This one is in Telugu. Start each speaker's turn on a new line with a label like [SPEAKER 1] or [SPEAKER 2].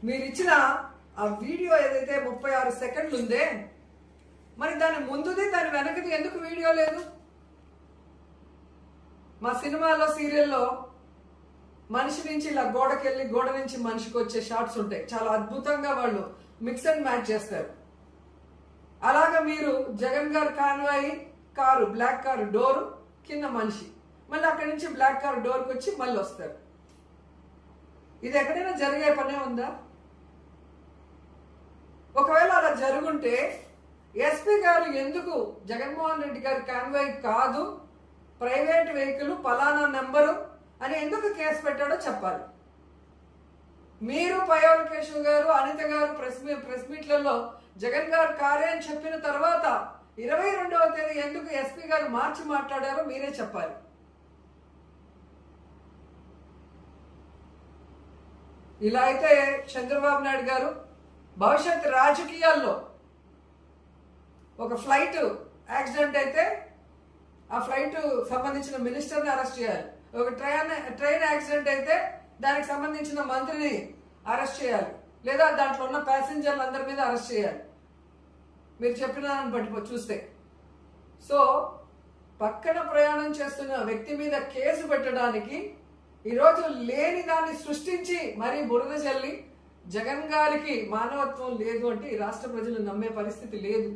[SPEAKER 1] మీరు ఇచ్చిన ఆ వీడియో ఏదైతే 36 సెకండ్లు ఉందే, మరి దాని ముందుది దాని వెనకది ఎందుకు వీడియో లేదు? మా సినిమాలో సీరియల్లో మనిషి నుంచి ఇలా గోడకెళ్ళి గోడ నుంచి మనిషికి వచ్చే షార్ట్స్ ఉంటాయి. చాలా అద్భుతంగా వాళ్ళు మిక్స్ అండ్ మ్యాచ్ చేస్తారు. అలాగా మీరు Jagan garu convoy car, black car door కింద మనిషి, మళ్ళీ అక్కడి నుంచి బ్లాక్ కారు డోర్కి వచ్చి మళ్ళీ వస్తారు. ఇది ఎక్కడైనా జరిగే పనే ఉందా? ఒకవేళ అలా జరుగుంటే ఎస్పీ గారు ఎందుకు జగన్మోహన్ రెడ్డి గారి కాన్వాయ్ కాదు, ప్రైవేట్ వెహికల్ పలానా నెంబరు అని ఎందుకు కేసు పెట్టాడో చెప్పాలి. మీరు పయ్యావుల కేశవ్ గారు, అనిత గారు ప్రెస్ మీట్లలో జగన్ గారు కారే అని చెప్పిన తర్వాత 22వ తేదీ ఎందుకు ఎస్పీ గారు మార్చి మాట్లాడారో మీరే చెప్పాలి. ఇలా అయితే చంద్రబాబు నాయుడు గారు భవిష్యత్ రాజకీయాల్లో ఒక ఫ్లైట్ యాక్సిడెంట్ అయితే ఆ ఫ్లైట్ సంబంధించిన మినిస్టర్ని అరెస్ట్ చేయాలి. ఒక ట్రైన్ యాక్సిడెంట్ అయితే దానికి సంబంధించిన మంత్రిని అరెస్ట్ చేయాలి, లేదా దాంట్లో ఉన్న ప్యాసింజర్లు అందరి మీద అరెస్ట్ చేయాలి, మీరు చెప్పిన దాన్ని బట్టి చూస్తే. సో పక్కన ప్రయాణం చేస్తున్న వ్యక్తి మీద కేసు పెట్టడానికి ఈరోజు లేని దాన్ని సృష్టించి మరీ బురద చల్లి జగన్ గారికి మానవత్వం లేదు అంటే ఈ రాష్ట్ర ప్రజలు నమ్మే పరిస్థితి లేదు.